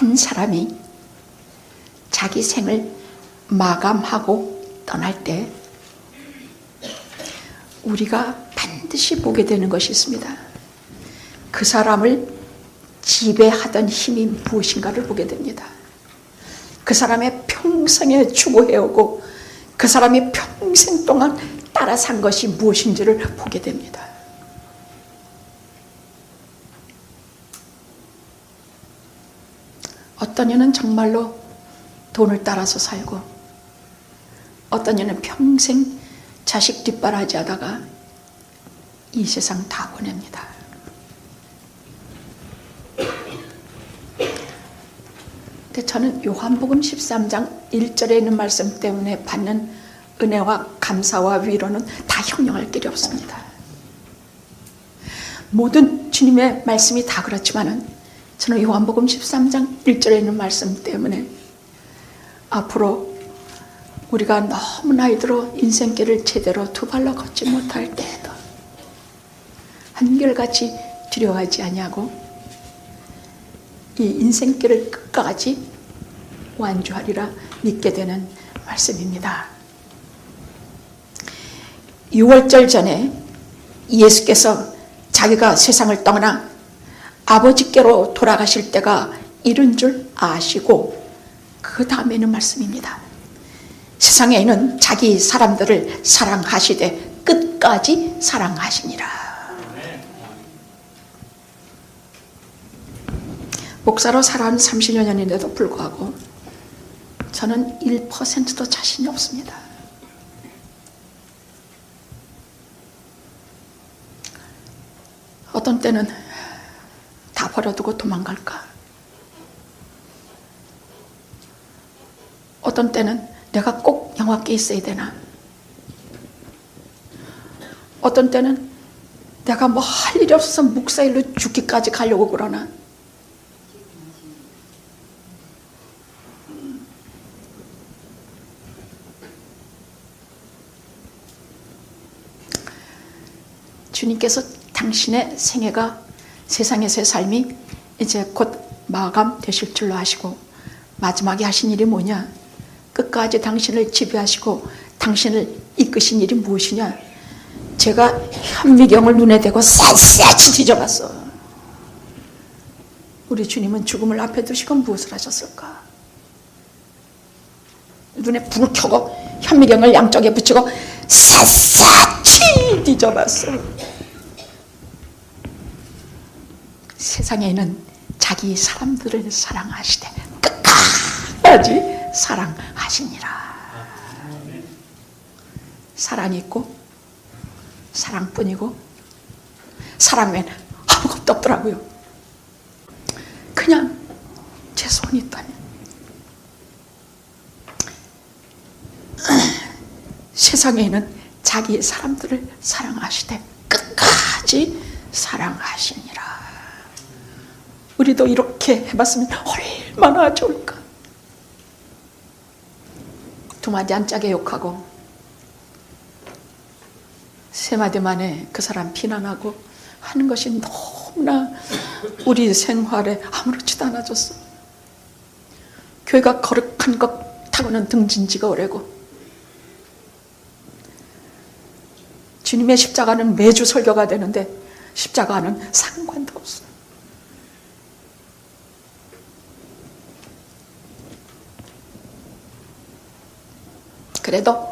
한 사람이 자기 생을 마감하고 떠날 때 우리가 반드시 보게 되는 것이 있습니다. 그 사람을 지배하던 힘이 무엇인가를 보게 됩니다. 그 사람의 평생에 추구해오고 그 사람이 평생 동안 따라 산 것이 무엇인지를 보게 됩니다. 어떤 이는 정말로 돈을 따라서 살고 어떤 이는 평생 자식 뒷바라지 하다가 이 세상 다 보냅니다. 근데 저는 요한복음 13장 1절에 있는 말씀 때문에 받는 은혜와 감사와 위로는 다 형용할 길이 없습니다. 모든 주님의 말씀이 다 그렇지만은 저는 요한복음 13장 1절에 있는 말씀 때문에 앞으로 우리가 너무 나이 들어 인생길을 제대로 두 발로 걷지 못할 때에도 한결같이 두려워하지 아니하고 이 인생길을 끝까지 완주하리라 믿게 되는 말씀입니다. 6월절 전에 예수께서 자기가 세상을 떠나 아버지께로 돌아가실 때가 이른 줄 아시고 그 다음에는 말씀입니다. 세상에 있는 자기 사람들을 사랑하시되 끝까지 사랑하시니라. 목사로 살아온 30여 년인데도 불구하고 저는 1%도 자신이 없습니다. 어떤 때는 다 버려두고 도망갈까? 어떤 때는 내가 꼭 영화께 있어야 되나? 어떤 때는 내가 뭐 할 일이 없어서 묵사일로 죽기까지 가려고 그러나? 주님께서 당신의 생애가 세상에서의 삶이 이제 곧 마감되실 줄로 아시고 마지막에 하신 일이 뭐냐? 끝까지 당신을 지배하시고 당신을 이끄신 일이 무엇이냐? 제가 현미경을 눈에 대고 샅샅이 뒤져봤어. 우리 주님은 죽음을 앞에 두시고 무엇을 하셨을까? 눈에 불을 켜고 현미경을 양쪽에 붙이고 샅샅이 뒤져봤어. 세상에 있는 자기 사람들을 사랑하시되 끝까지 사랑하시니라. 사랑이 있고 사랑뿐이고 사랑 외에는 아무것도 없더라고요. 그냥 제 손이 있다면 세상에 있는 자기 사람들을 사랑하시되 끝까지 사랑하시니라. 우리도 이렇게 해봤으면 얼마나 좋을까. 두 마디 안 짜게 욕하고 세 마디 만에 그 사람 비난하고 하는 것이 너무나 우리 생활에 아무렇지도 않아졌어. 교회가 거룩한 것 타고는 등진지가 오래고 주님의 십자가는 매주 설교가 되는데 십자가는 상관도 없어. 그래도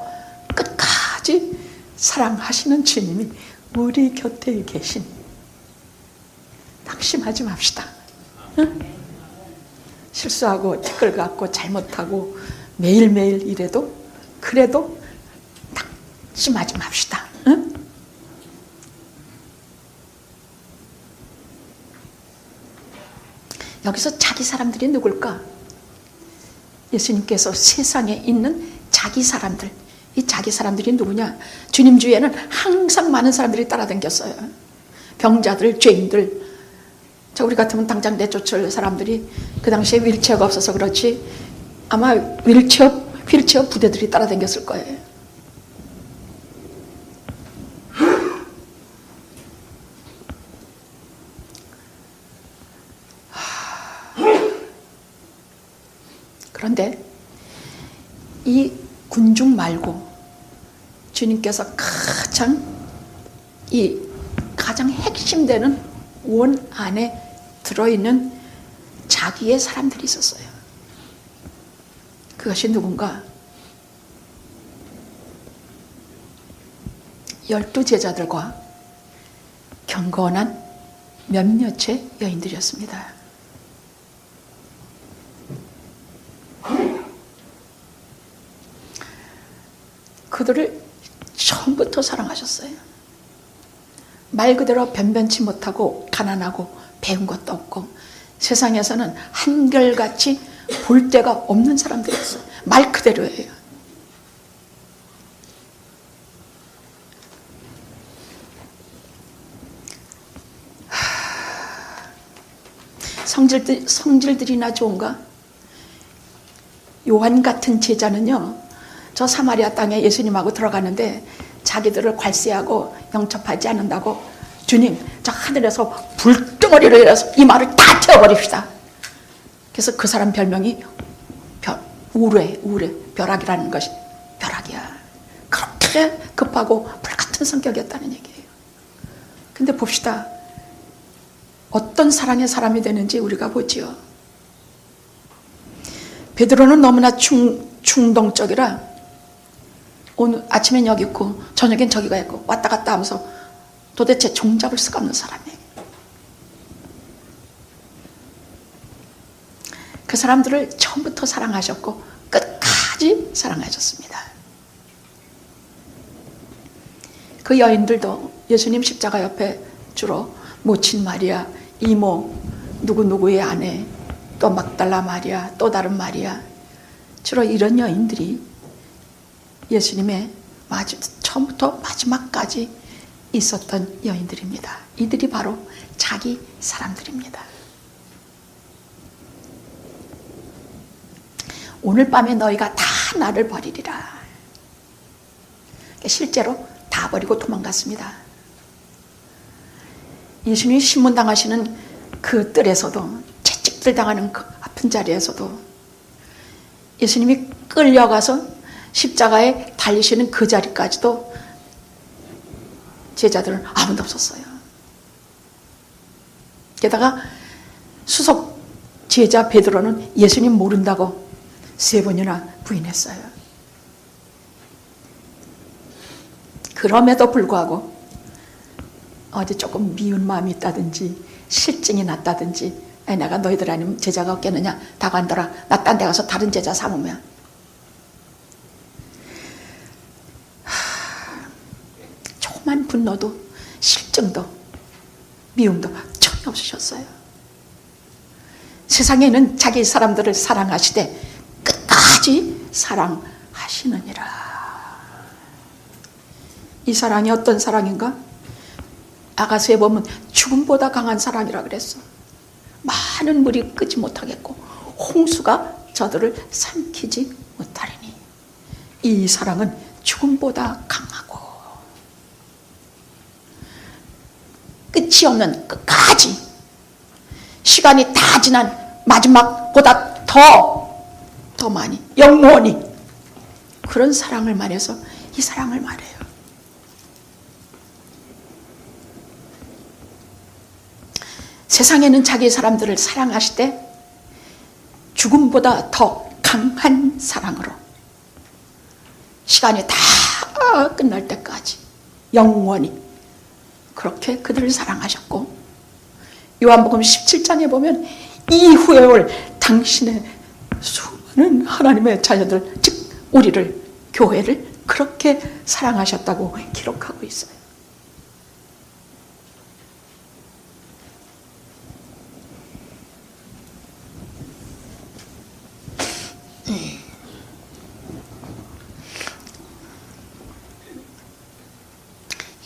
끝까지 사랑하시는 주님이 우리 곁에 계신, 낙심하지 맙시다. 응? 실수하고 티끌 갖고 잘못하고 매일매일 이래도 그래도 낙심하지 맙시다. 응? 여기서 자기 사람들이 누굴까? 예수님께서 세상에 있는 자기 사람들, 이 자기 사람들이 누구냐? 주님 주위에는 항상 많은 사람들이 따라다녔어요. 병자들, 죄인들. 우리 같으면 당장 내쫓을 사람들이 그 당시에 휠체어가 없어서 그렇지 아마 휠체어 부대들이 따라다녔을 거예요. 그런데 이 군중 말고 주님께서 가장 핵심되는 원 안에 들어있는 자기의 사람들이 있었어요. 그것이 누군가? 12 제자들과 경건한 몇몇의 여인들이었습니다. 그들을 처음부터 사랑하셨어요. 말 그대로 변변치 못하고 가난하고 배운 것도 없고 세상에서는 한결같이 볼 데가 없는 사람들이었어요. 말 그대로예요. 성질들이나 좋은가? 요한 같은 제자는요, 저 사마리아 땅에 예수님하고 들어가는데 자기들을 괄세하고 영접하지 않는다고 주님, 저 하늘에서 불덩어리를 내려서 이 말을 다 태워버립시다. 그래서 그 사람 별명이 우레, 벼락이라는 것이 벼락이야. 그렇게 급하고 불같은 성격이었다는 얘기예요. 근데 봅시다. 어떤 사랑의 사람이 되는지 우리가 보지요. 베드로는 너무나 충동적이라 오늘 아침엔 여기 있고 저녁엔 저기가 있고 왔다 갔다 하면서 도대체 종잡을 수가 없는 사람이에요. 그 사람들을 처음부터 사랑하셨고 끝까지 사랑하셨습니다. 그 여인들도 예수님 십자가 옆에 주로 모친 마리아, 이모, 누구누구의 아내, 또 막달라 마리아, 또 다른 마리아, 주로 이런 여인들이 예수님의 처음부터 마지막까지 있었던 여인들입니다. 이들이 바로 자기 사람들입니다. 오늘 밤에 너희가 다 나를 버리리라. 실제로 다 버리고 도망갔습니다. 예수님이 신문당하시는 그 뜰에서도, 채찍질 당하는 그 아픈 자리에서도 예수님이 끌려가서 십자가에 달리시는 그 자리까지도 제자들은 아무도 없었어요. 게다가 수석 제자 베드로는 예수님 모른다고 3번이나 부인했어요. 그럼에도 불구하고 어디 조금 미운 마음이 있다든지 실증이 났다든지 내가 너희들 아니면 제자가 없겠느냐, 다 간더라, 나 딴 데 가서 다른 제자 삼으면. 조그만 분노도 실증도 미움도 전혀 없으셨어요. 세상에는 자기 사람들을 사랑하시되 끝까지 사랑하시느니라. 이 사랑이 어떤 사랑인가? 아가서에 보면 죽음보다 강한 사랑이라 그랬어. 많은 물이 끄지 못하겠고 홍수가 저들을 삼키지 못하리니. 이 사랑은 죽음보다 강하고 끝이 없는 끝까지 시간이 다 지난 마지막보다 더 많이 영원히 그런 사랑을 말해서 이 사랑을 말해요. 세상에는 자기 사람들을 사랑하실 때 죽음보다 더 강한 사랑으로 시간이 다 끝날 때까지 영원히 그렇게 그들을 사랑하셨고, 요한복음 17장에 보면 이후에 올 당신의 수많은 하나님의 자녀들, 즉 우리를, 교회를 그렇게 사랑하셨다고 기록하고 있어요.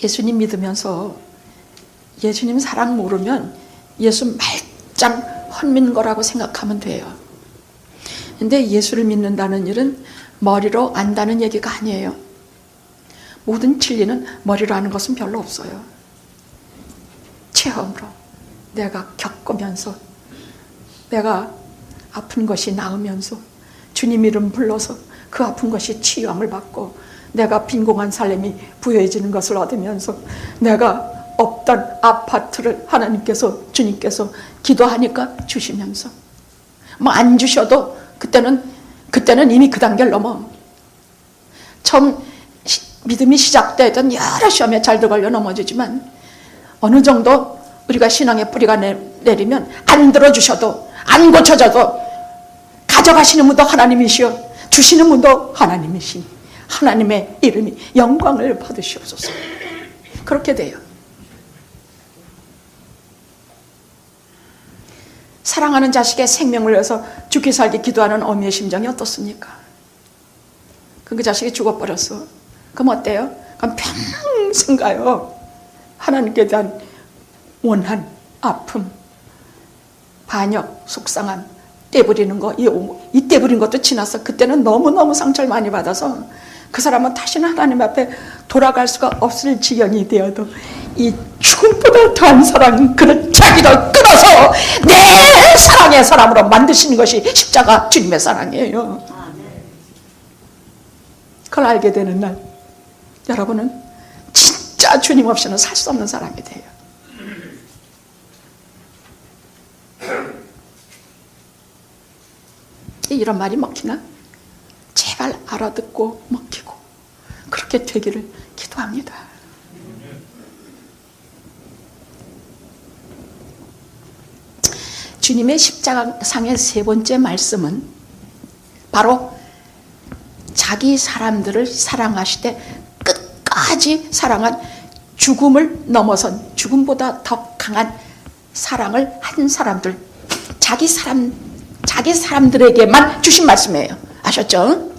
예수님 믿으면서 예수님 사랑 모르면 예수 말짱 헛민 거라고 생각하면 돼요. 근데 예수를 믿는다는 일은 머리로 안다는 얘기가 아니에요. 모든 진리는 머리로 아는 것은 별로 없어요. 체험으로 내가 겪으면서, 내가 아픈 것이 나으면서, 주님 이름 불러서 그 아픈 것이 치유함을 받고 내가 빈공한 삶이 부여해지는 것을 얻으면서 내가 없던 아파트를 하나님께서 주님께서 기도하니까 주시면서 뭐 안 주셔도 그때는 이미 그 단계를 넘어. 처음 믿음이 시작되던 여러 시험에 잘 들어걸려 넘어지지만 어느 정도 우리가 신앙의 뿌리가 내리면 안 들어주셔도 안 고쳐져도 가져가시는 분도 하나님이시여 주시는 분도 하나님이시니 하나님의 이름이 영광을 받으시옵소서. 그렇게 돼요. 사랑하는 자식의 생명을 위해서 죽기 살기 기도하는 어미의 심정이 어떻습니까? 그 자식이 죽어버렸어. 그럼 어때요? 그럼 평생 가요. 하나님께 대한 원한, 아픔, 반역, 속상함, 떼부리는 거, 이 떼부린 것도 지났어. 그때는 너무너무 상처를 많이 받아서 그 사람은 다시는 하나님 앞에 돌아갈 수가 없을 지경이 되어도 이 죽음보다 더한 사랑, 그런 자기를 끊어서 내 사랑의 사람으로 만드시는 것이 십자가 주님의 사랑이에요. 그걸 알게 되는 날 여러분은 진짜 주님 없이는 살 수 없는 사람이 돼요. 이런 말이 먹히나? 제발 알아듣고 먹히고 그렇게 되기를 기도합니다. 주님의 십자가상의 세 번째 말씀은 바로 자기 사람들을 사랑하시되 끝까지 사랑한 죽음을 넘어선 죽음보다 더 강한 사랑을 한 사람들, 자기 사람들에게만 주신 말씀이에요. 아셨죠?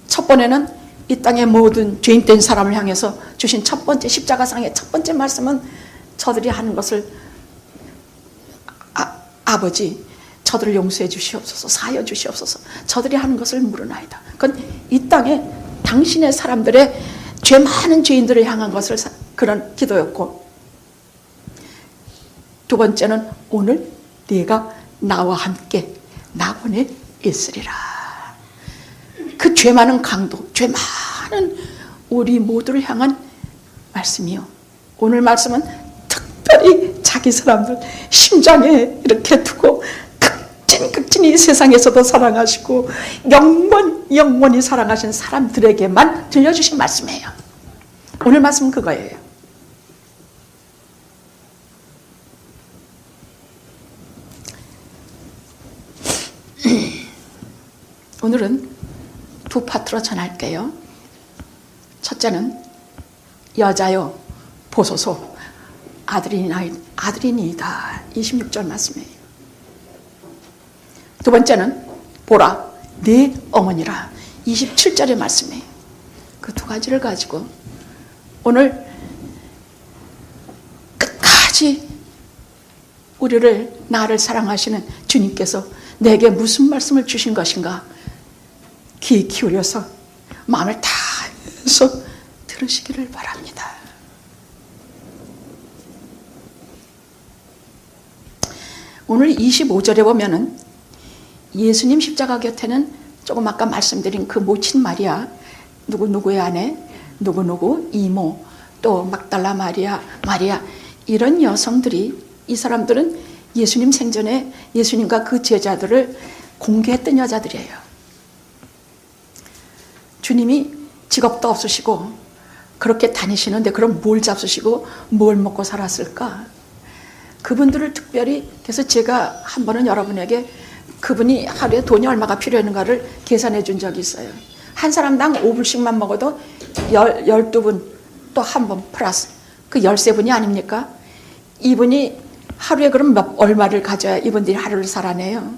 첫 번에는 이 땅의 모든 죄인된 사람을 향해서 주신 첫 번째 십자가상의 첫 번째 말씀은 저들이 하는 것을 아버지 저들을 용서해 주시옵소서, 사하여 주시옵소서, 저들이 하는 것을 물으나이다. 그건 이 땅에 당신의 사람들의 죄 많은 죄인들을 향한 것을 그런 기도였고, 두 번째는 오늘 네가 나와 함께 낙원에 있으리라. 그 죄 많은 강도, 죄 많은 우리 모두를 향한 말씀이요. 오늘 말씀은 특별히 자기 사람들 심장에 이렇게 두고 극진히 세상에서도 사랑하시고 영원히 사랑하신 사람들에게만 들려주신 말씀이에요. 오늘 말씀은 그거예요. 오늘은 두 파트로 전할게요. 첫째는 여자여 보소서 아들이니이다. 26절 말씀이에요. 두 번째는 보라 네 어머니라. 27절의 말씀이에요. 그 두 가지를 가지고 오늘 끝까지 나를 사랑하시는 주님께서 내게 무슨 말씀을 주신 것인가 귀 기울여서 마음을 다해서 들으시기를 바랍니다. 오늘 25절에 보면은 예수님 십자가 곁에는 조금 아까 말씀드린 그 모친 마리아, 누구누구의 아내, 누구누구 이모, 또 막달라 마리아, 이런 여성들이, 이 사람들은 예수님 생전에 예수님과 그 제자들을 공개했던 여자들이에요. 주님이 직업도 없으시고 그렇게 다니시는데 그럼 뭘 잡수시고 뭘 먹고 살았을까? 그분들을 특별히, 그래서 제가 한 번은 여러분에게 그분이 하루에 돈이 얼마가 필요했는가를 계산해 준 적이 있어요. 한 사람당 5불씩만 먹어도 12분 또 한 번 플러스 그 13분이 아닙니까? 이분이 하루에 그럼 얼마를 가져야 이분들이 하루를 살아내요.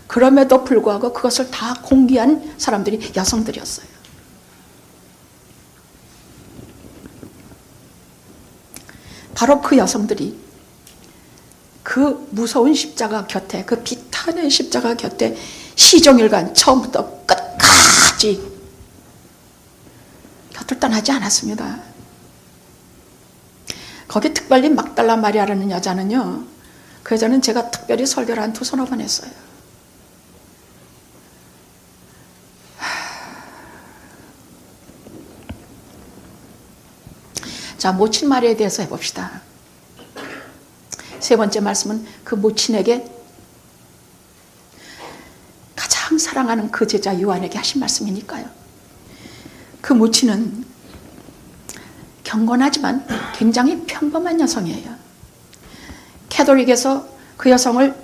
그럼에도 불구하고 그것을 다 공개한 사람들이 여성들이었어요. 바로 그 여성들이 그 무서운 십자가 곁에, 그 비탄의 십자가 곁에 시종일관 처음부터 끝까지 곁을 떠나지 않았습니다. 거기 특별히 막달라 마리아라는 여자는요, 그 여자는 제가 특별히 설교를 한 2-3번 했어요. 자, 모친 마리아에 대해서 해봅시다. 세 번째 말씀은 그 모친에게 가장 사랑하는 그 제자 요한에게 하신 말씀이니까요. 그 모친은 경건하지만 굉장히 평범한 여성이에요. 캐톨릭에서 그 여성을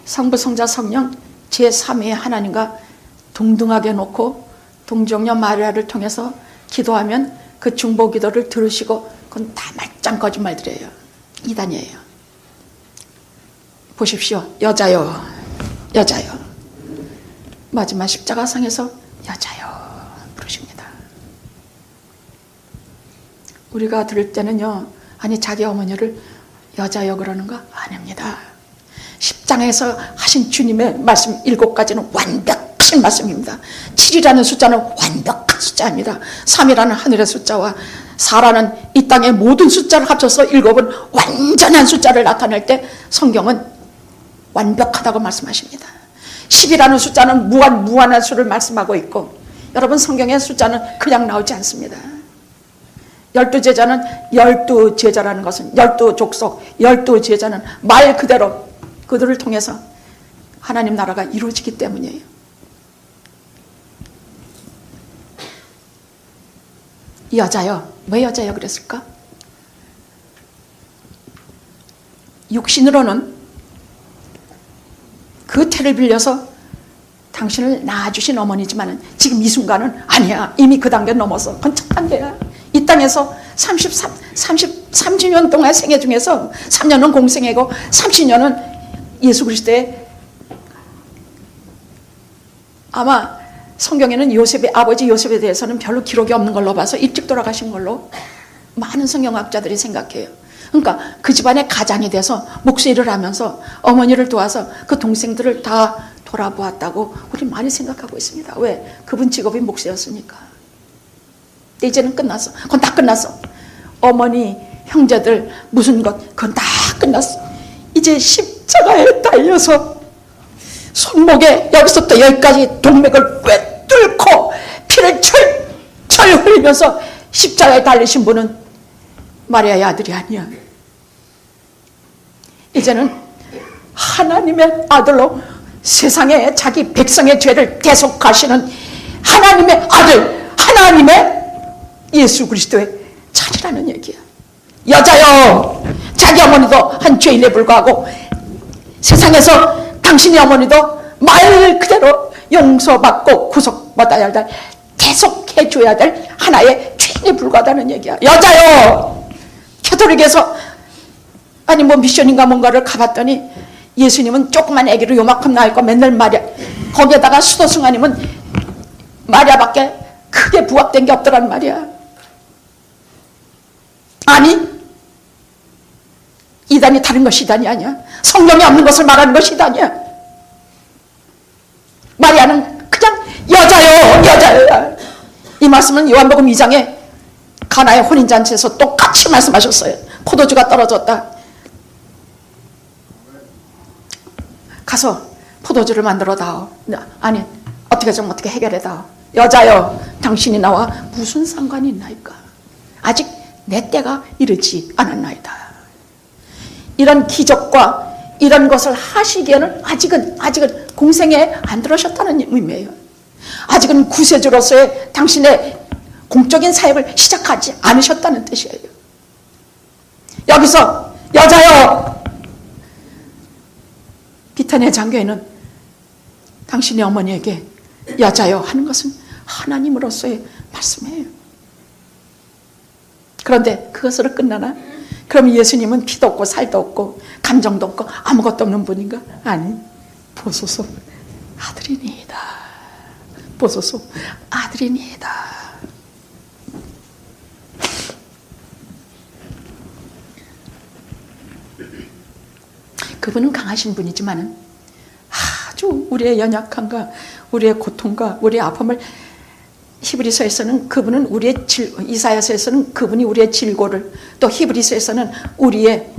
성부, 성자, 성령 제3위의 하나님과 동등하게 놓고 동정녀 마리아를 통해서 기도하면 그 중보 기도를 들으시고 그건 다 말짱 거짓말들이에요. 이단이에요. 보십시오. 여자요. 여자요. 마지막 십자가상에서 여자요 부르십니다. 우리가 들을 때는요, 아니 자기 어머니를 여자요 그러는가? 아닙니다. 10장에서 하신 주님의 말씀 7가지는 완벽하신 말씀입니다. 7이라는 숫자는 완벽한 숫자입니다. 3이라는 하늘의 숫자와 4라는 이 땅의 모든 숫자를 합쳐서 7은 완전한 숫자를 나타낼 때 성경은 완벽하다고 말씀하십니다. 10이라는 숫자는 무한한 수를 말씀하고 있고, 여러분 성경의 숫자는 그냥 나오지 않습니다. 12제자는 12제자라는 것은 12족속 12제자는 말 그대로 그들을 통해서 하나님 나라가 이루어지기 때문이에요. 여자요. 왜 여자요 그랬을까? 육신으로는 그 태를 빌려서 당신을 낳아주신 어머니지만 지금 이 순간은 아니야. 이미 그 단계 넘어서 그건 첫 단계야. 이 땅에서 30년 동안 생애 중에서 3년은 공생애고 30년은 예수 그리스도의, 아마 성경에는 요셉의 아버지 요셉에 대해서는 별로 기록이 없는 걸로 봐서 일찍 돌아가신 걸로 많은 성경학자들이 생각해요. 그러니까 그 집안의 가장이 돼서 목수일을 하면서 어머니를 도와서 그 동생들을 다 돌아보았다고 우리 많이 생각하고 있습니다. 왜? 그분 직업이 목수였으니까. 근데 이제는 끝났어. 그건 다 끝났어. 어머니, 형제들, 무슨 것, 그건 다 끝났어. 이제 십자가에 달려서 손목에 여기서부터 여기까지 동맥을 꿰뚫고 피를 철철 흘리면서 십자가에 달리신 분은 마리아의 아들이 아니야. 이제는 하나님의 아들로 세상에 자기 백성의 죄를 대속하시는 하나님의 아들, 하나님의 예수 그리스도의 자리라는 얘기야. 여자요, 자기 어머니도 한 죄인에 불과하고 세상에서 당신의 어머니도 말 그대로 용서받고 구속받아야 될, 대속해줘야 될 하나의 죄인에 불과하다는 얘기야. 여자요. 캐톨릭에서 아니 뭐 미션인가 뭔가를 가봤더니 예수님은 조그만 아기로 요만큼 나있고 맨날 마리아, 거기에다가 수도승하님은 마리아밖에 크게 부합된 게 없더란 말이야. 아니, 이단이 다른 것이 이단이 아니야. 성경에 없는 것을 말하는 것이 이단이야. 마리아는 그냥 여자요, 여자요. 이 말씀은 요한복음 2장에 가나의 혼인잔치에서 똑같이 말씀하셨어요. 포도주가 떨어졌다. 가서 포도주를 만들어 다오. 아니, 어떻게 좀 어떻게 해결해 다오. 여자요, 당신이 나와 무슨 상관이 있나이까? 아직 내 때가 이르지 않았나이다. 이런 기적과 이런 것을 하시기에는 아직은 공생에 안 들어오셨다는 의미예요. 아직은 구세주로서의 당신의 공적인 사역을 시작하지 않으셨다는 뜻이에요. 여기서 여자요, 비타니아 장교회는 당신의 어머니에게 여자요 하는 것은 하나님으로서의 말씀이에요. 그런데 그것으로 끝나나? 그럼 예수님은 피도 없고 살도 없고 감정도 없고 아무것도 없는 분인가? 아니, 보소서 아들이니이다. 보소서 아들이니이다. 그분은 강하신 분이지만은 아주 우리의 연약함과 우리의 고통과 우리의 아픔을, 히브리서에서는 그분은 우리의 이사야서에서는 그분이 우리의 질고를, 또 히브리서에서는 우리의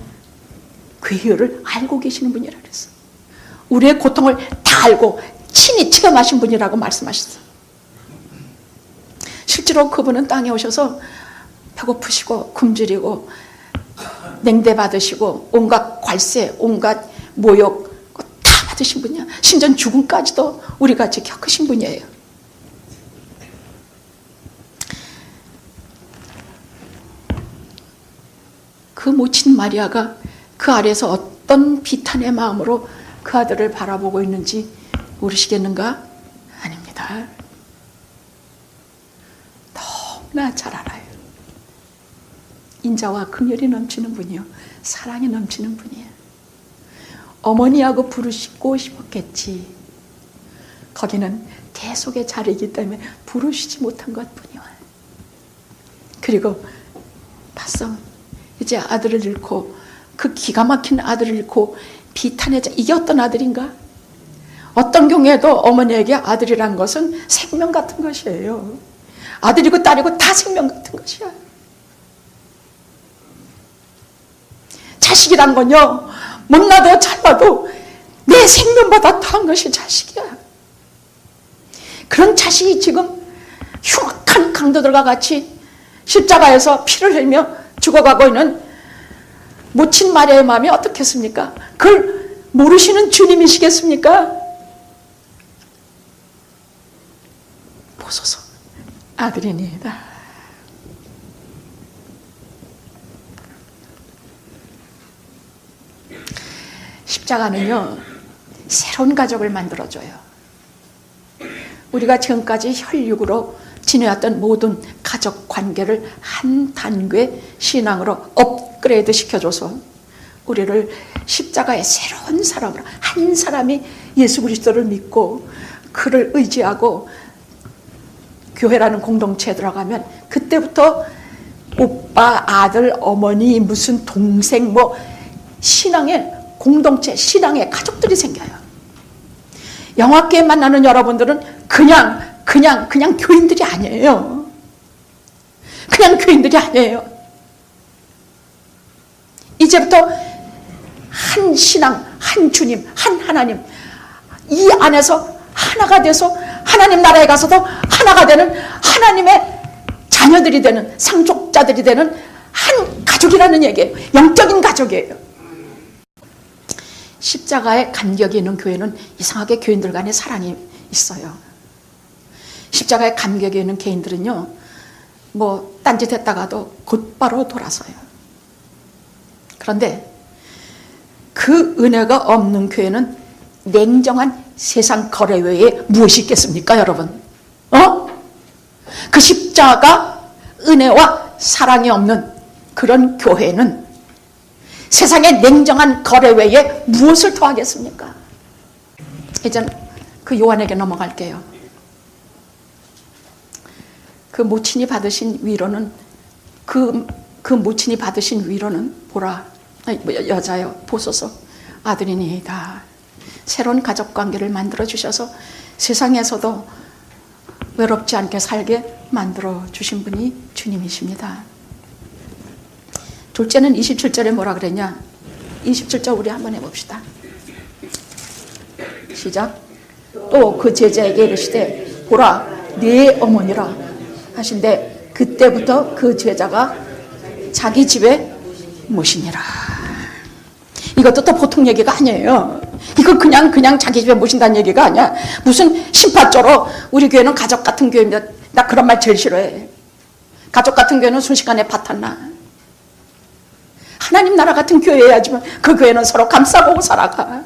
괴혈을 알고 계시는 분이라 그랬어. 우리의 고통을 다 알고 친히 체험하신 분이라고 말씀하셨어. 실제로 그분은 땅에 오셔서 배고프시고 굶주리고 냉대 받으시고 온갖 괄세, 온갖 모욕 다 받으신 분이야. 심지어 죽음까지도 우리 같이 겪으신 분이에요. 그 모친 마리아가 그 아래에서 어떤 비탄의 마음으로 그 아들을 바라보고 있는지 모르시겠는가? 아닙니다. 너무나 잘 알아요. 인자와 긍휼이 넘치는 분이요, 사랑이 넘치는 분이에요. 어머니하고 부르시고 싶었겠지. 거기는 대속의 자리이기 때문에 부르시지 못한 것뿐이요. 그리고 봤어, 이제 아들을 잃고, 그 기가 막힌 아들을 잃고 비탄의 자, 이게 어떤 아들인가? 어떤 경우에도 어머니에게 아들이란 것은 생명 같은 것이에요. 아들이고 딸이고 다 생명 같은 것이야. 자식이란 건요, 못나도 잘나도 내 생명보다 더한 것이 자식이야. 그런 자식이 지금 흉악한 강도들과 같이 십자가에서 피를 흘리며 죽어가고 있는 모친 마리아의 마음이 어떻겠습니까? 그걸 모르시는 주님이시겠습니까? 보소서, 아들이니이다. 십자가는요, 새로운 가족을 만들어줘요. 우리가 지금까지 혈육으로 지내왔던 모든 가족 관계를 한 단계 신앙으로 업그레이드 시켜줘서 우리를 십자가의 새로운 사람으로, 한 사람이 예수 그리스도를 믿고 그를 의지하고 교회라는 공동체에 들어가면 그때부터 오빠, 아들, 어머니, 무슨 동생, 뭐 신앙의 공동체, 신앙의 가족들이 생겨요. 영화계에 만나는 여러분들은 그냥 교인들이 아니에요. 그냥 교인들이 아니에요. 이제부터 한 신앙, 한 주님, 한 하나님, 이 안에서 하나가 돼서 하나님 나라에 가서도 하나가 되는 하나님의 자녀들이 되는, 상속자들이 되는 한 가족이라는 얘기예요. 영적인 가족이에요. 십자가에 간격이 있는 교회는 이상하게 교인들 간에 사랑이 있어요. 십자가에 간격이 있는 개인들은요, 뭐 딴짓 했다가도 곧바로 돌아서요. 그런데 그 은혜가 없는 교회는 냉정한 세상 거래 외에 무엇이 있겠습니까, 여러분? 그 십자가 은혜와 사랑이 없는 그런 교회는 세상의 냉정한 거래 외에 무엇을 더하겠습니까? 이제 그 요한에게 넘어갈게요. 그 모친이 받으신 위로는, 그 모친이 받으신 위로는 보라, 여자여 보소서, 아들이니이다. 새로운 가족관계를 만들어주셔서 세상에서도 외롭지 않게 살게 만들어주신 분이 주님이십니다. 둘째는 27절에 뭐라 그랬냐? 27절 우리 한번 해봅시다. 시작. 또 그 제자에게 이르시되 보라 네 어머니라 하신데 그때부터 그 제자가 자기 집에 모시니라. 이것도 또 보통 얘기가 아니에요. 이거 그냥 자기 집에 모신다는 얘기가 아니야. 무슨 심파조로 우리 교회는 가족 같은 교회입니다. 나 그런 말 제일 싫어해. 가족 같은 교회는 순식간에 파탄나. 하나님 나라 같은 교회여야지만 그 교회는 서로 감싸고 살아가.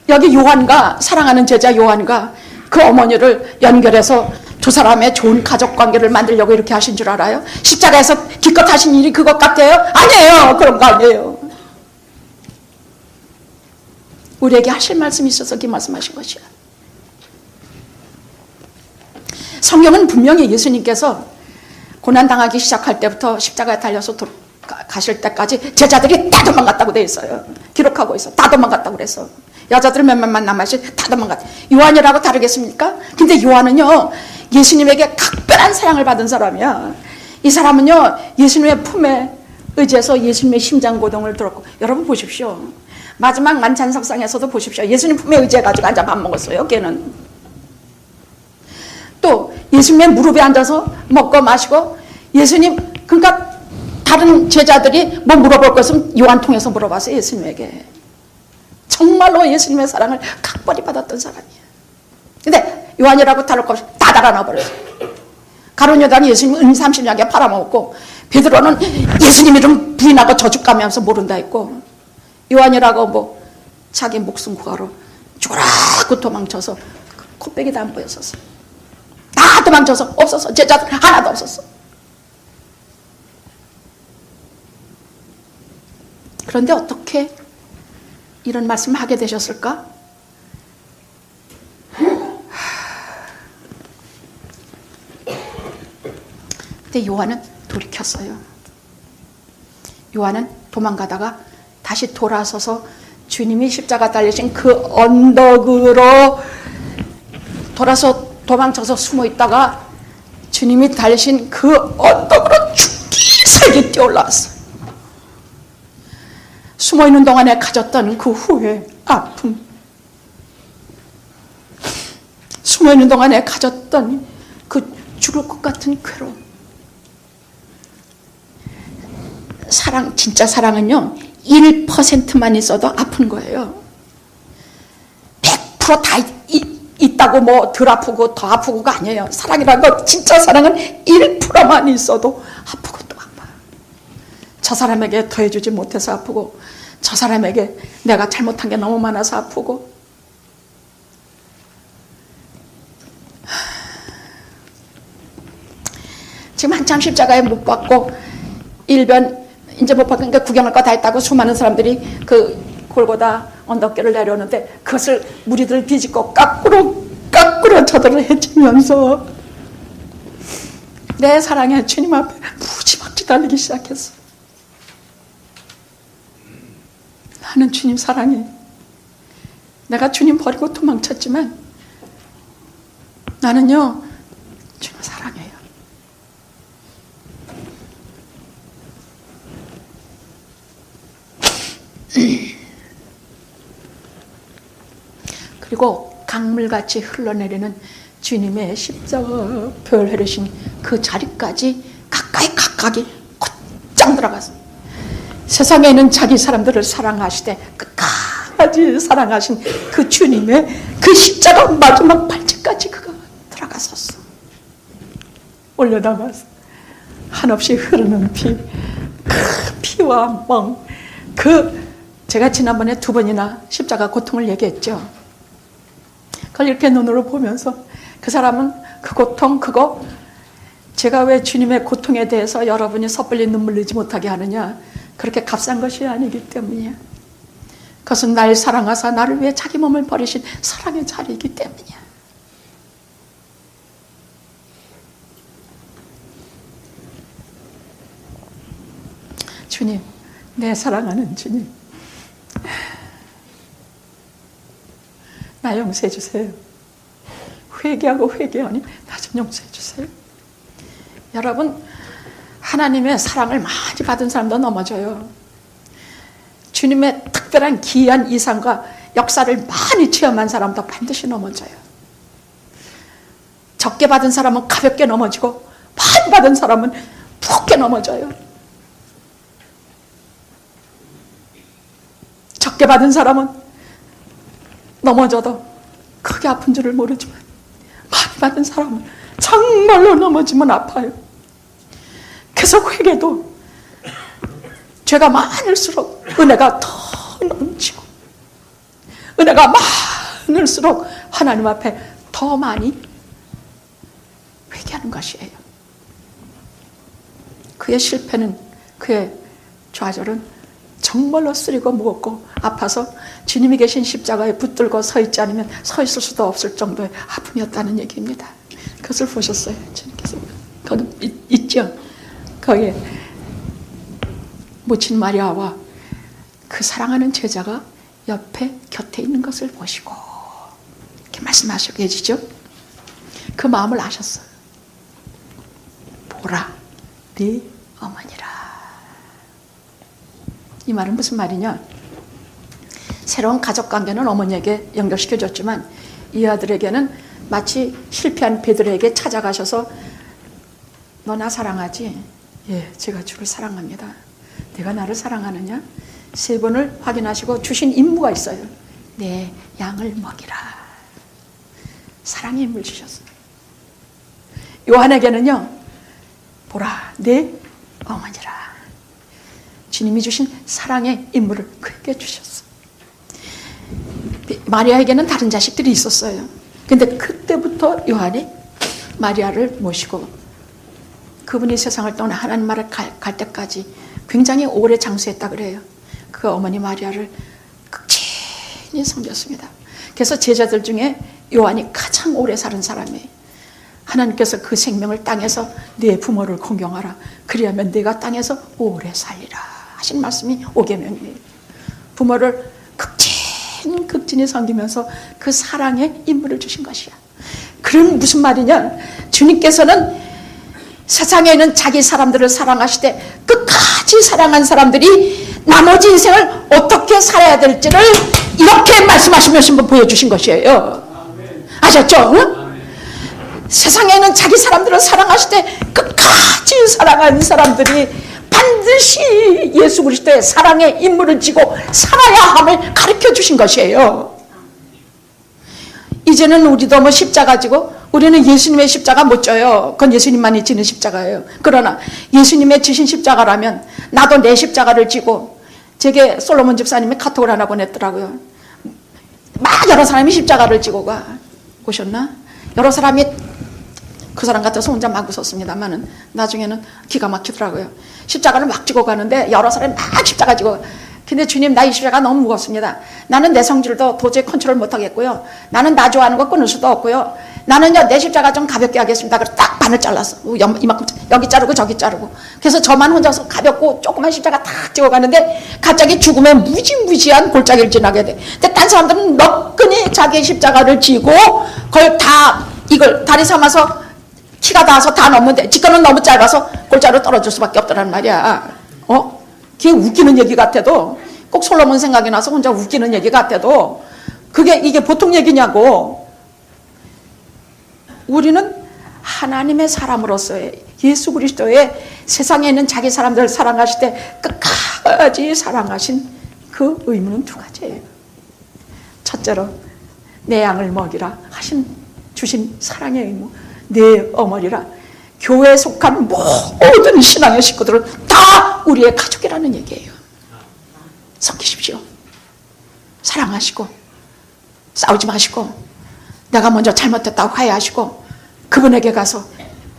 여기 요한과, 사랑하는 제자 요한과 그 어머니를 연결해서 두 사람의 좋은 가족 관계를 만들려고 이렇게 하신 줄 알아요? 십자가에서 기껏 하신 일이 그것 같아요? 아니에요. 그런 거 아니에요. 우리에게 하실 말씀이 있어서 그 말씀하신 것이야. 성경은 분명히 예수님께서 고난당하기 시작할 때부터 십자가에 달려서 가실 때까지 제자들이 다 도망갔다고 돼 있어요. 기록하고 있어. 다 도망갔다고 그래서. 여자들 몇몇만 남아있지 다 도망갔다. 요한이라고 다르겠습니까? 근데 요한은요, 예수님에게 각별한 사랑을 받은 사람이야. 이 사람은요, 예수님의 품에 의지해서 예수님의 심장고동을 들었고, 여러분 보십시오. 마지막 만찬석상에서도 보십시오. 예수님 품에 의지해가지고 앉아 밥 먹었어요. 걔는. 또 예수님의 무릎에 앉아서 먹고 마시고 예수님, 그러니까 다른 제자들이 뭐 물어볼 것은 요한 통해서 물어봤어요. 예수님에게. 정말로 예수님의 사랑을 각별히 받았던 사람이에요. 근데 요한이라고 다를 것 없이 다 달아넣어버렸어요. 가룟 요단이 예수님 은 30냥에 팔아먹었고, 베드로는 예수님 이름 부인하고 저주가면서 모른다 했고, 요한이라고 뭐 자기 목숨 구하러 쫄아고 도망쳐서 코빼기도 안 보였었어. 다 도망쳐서 없었어. 제자들 하나도 없었어. 그런데 어떻게 이런 말씀을 하게 되셨을까? 근데 요한은 돌이켰어요. 요한은 도망가다가 다시 돌아서서 주님이 십자가 달리신 그 언덕으로 돌아서 도망쳐서 숨어 있다가 주님이 달리신 그 언덕으로 죽기 살기 뛰어올라왔어요. 숨어 있는 동안에 가졌던 그 후회, 아픔, 숨어 있는 동안에 가졌던 그 죽을 것 같은 괴로움. 사랑, 진짜 사랑은요 1%만 있어도 아픈 거예요. 100%다 있다고 뭐 덜 아프고 더 아프고가 아니에요. 사랑이라는 거, 진짜 사랑은 1%만 있어도 아프고 또 아파요. 저 사람에게 더해주지 못해서 아프고, 저 사람에게 내가 잘못한 게 너무 많아서 아프고, 지금 한참 십자가에 못 박고 일변 이제 못 박으니까 구경할 거 다 했다고 수많은 사람들이 그 골고다 언덕길을 내려오는데, 그것을 무리들 비집고 까꾸로 쳐들어 해치면서 내 사랑의 주님 앞에 무지막지 달리기 시작했어. 나는 주님 사랑해. 내가 주님 버리고 도망쳤지만 나는요 주님 사랑해요. 그리고 강물같이 흘러내리는 주님의 십자가 별 흐르신 그 자리까지 가까이 곧장 들어가서 세상에 있는 자기 사람들을 사랑하시되 끝까지 사랑하신 그 주님의 그 십자가 마지막 발치까지 그가 들어갔었어. 올려다가서 한없이 흐르는 피, 그 피와 멍, 제가 지난번에 2번이나 십자가 고통을 얘기했죠. 그걸 이렇게 눈으로 보면서 그 사람은 그 고통, 그거 제가 왜 주님의 고통에 대해서 여러분이 섣불리 눈물 흘리지 못하게 하느냐, 그렇게 값싼 것이 아니기 때문이야. 그것은 날 사랑하사 나를 위해 자기 몸을 버리신 사랑의 자리이기 때문이야. 주님, 내 사랑하는 주님, 나 용서해 주세요. 회개하고 회개하니 나 좀 용서해 주세요. 여러분, 하나님의 사랑을 많이 받은 사람도 넘어져요. 주님의 특별한 기이한 이상과 역사를 많이 체험한 사람도 반드시 넘어져요. 적게 받은 사람은 가볍게 넘어지고, 많이 받은 사람은 무겁게 넘어져요. 적게 받은 사람은 넘어져도 크게 아픈 줄을 모르지만, 많이 받은 사람은 정말로 넘어지면 아파요. 그래서 회개도 죄가 많을수록 은혜가 더 넘치고, 은혜가 많을수록 하나님 앞에 더 많이 회개하는 것이에요. 그의 실패는, 그의 좌절은 정말로 쓰리고 무겁고 아파서 주님이 계신 십자가에 붙들고 서 있지 않으면 서 있을 수도 없을 정도의 아픔이었다는 얘기입니다. 그것을 보셨어요. 주님께서. 거기 있죠. 거기에 모친 마리아와 그 사랑하는 제자가 옆에 곁에 있는 것을 보시고 이렇게 말씀하시고 계시죠. 그 마음을 아셨어요. 보라, 네 어머니라. 이 말은 무슨 말이냐? 새로운 가족관계는 어머니에게 연결시켜줬지만 이 아들에게는 마치 실패한 베드로에게 찾아가셔서 너 나 사랑하지? 예, 제가 주를 사랑합니다. 내가 나를 사랑하느냐? 3번을 확인하시고 주신 임무가 있어요. 내 양을 먹이라. 사랑의 임무를 주셨어요. 요한에게는요, 보라, 내 어머니라. 주님이 주신 사랑의 임무를 그에게 주셨어요. 마리아에게는 다른 자식들이 있었어요. 근데 그때부터 요한이 마리아를 모시고 그분이 세상을 떠나 하나님 나라를 갈 때까지 굉장히 오래 장수했다 그래요. 그 어머니 마리아를 극진히 섬겼습니다. 그래서 제자들 중에 요한이 가장 오래 사는 사람이에요. 하나님께서 그 생명을 땅에서 네 부모를 공경하라. 그리하면 네가 땅에서 오래 살리라 하신 말씀이 오계명이에요. 부모를 극진히 섬기면서 그 사랑의 인물을 주신 것이야. 그럼 무슨 말이냐? 주님께서는 세상에 있는 자기 사람들을 사랑하시되 끝까지 사랑한 사람들이 나머지 인생을 어떻게 살아야 될지를 이렇게 말씀하시면서 보여주신 것이에요. 아셨죠? 응? 세상에 있는 자기 사람들을 사랑하시되 끝까지 사랑한 사람들이 반드시 예수 그리스도의 사랑의 임무를 지고 살아야 함을 가르쳐 주신 것이에요. 이제는 우리도 뭐 십자가 지고 우리는 예수님의 십자가 못 져요. 그건 예수님만이 지는 십자가예요. 그러나 예수님의 지신 십자가라면 나도 내 십자가를 지고, 제게 솔로몬 집사님이 카톡을 하나 보냈더라고요. 막 여러 사람이 십자가를 지고 오셨나? 여러 사람이 그 사람 같아서 혼자 막 웃었습니다만은 나중에는 기가 막히더라고요. 십자가를 막 지고 가는데 여러 사람이 막 십자가 지고, 근데 주님, 나 이 십자가 너무 무겁습니다. 나는 내 성질도 도저히 컨트롤 못하겠고요. 나는 나 좋아하는 거 끊을 수도 없고요. 나는요, 내 십자가 좀 가볍게 하겠습니다. 그래서 딱 반을 잘랐어. 이만큼, 여기 자르고 저기 자르고. 그래서 저만 혼자서 가볍고 조그만 십자가 탁 지고 가는데 갑자기 죽음에 무지무지한 골짜기를 지나게 돼. 근데 딴 사람들은 너끈히 자기 십자가를 지고 그걸 다 이걸 다리 삼아서 키가 닿아서 다 넘는데 지금은 너무 짧아서 골짜기로 떨어질 수밖에 없더란 말이야. 그게 웃기는 얘기 같아도, 꼭 솔로몬 생각이 나서 혼자 웃기는 얘기 같아도 이게 보통 얘기냐고. 우리는 하나님의 사람으로서의 예수 그리스도의 세상에 있는 자기 사람들을 사랑하실 때 끝까지 사랑하신 그 의무는 2가지예요. 첫째로 내 양을 먹이라 주신 사랑의 의무, 내 어머니라. 교회에 속한 모든 신앙의 식구들은 다 우리의 가족이라는 얘기예요. 섬기십시오. 사랑하시고 싸우지 마시고, 내가 먼저 잘못했다고 화해하시고 그분에게 가서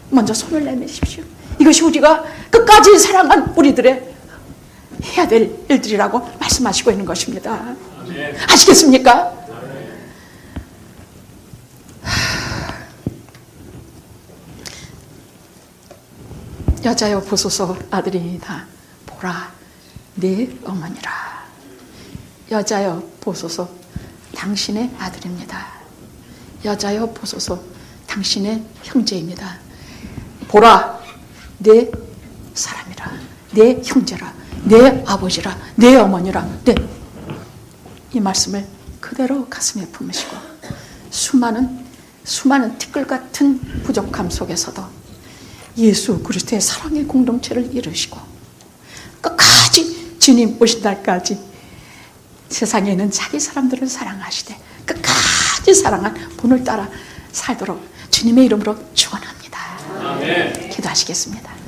먼저 손을 내미십시오. 이것이 우리가 끝까지 사랑한 우리들의 해야 될 일들이라고 말씀하시고 있는 것입니다. 아시겠습니까? 여자여 보소서 아들이니다. 보라, 네 어머니라. 여자여 보소서 당신의 아들입니다. 여자여 보소서 당신의 형제입니다. 보라, 내 사람이라, 내 형제라, 내 아버지라, 내 어머니라. 이 말씀을 그대로 가슴에 품으시고 수많은 티끌 같은 부족함 속에서도 예수 그리스도의 사랑의 공동체를 이루시고 끝까지 주님 오신 날까지 세상에 있는 자기 사람들을 사랑하시되 끝까지 사랑한 분을 따라 살도록 주님의 이름으로 축원합니다. 기도하시겠습니다.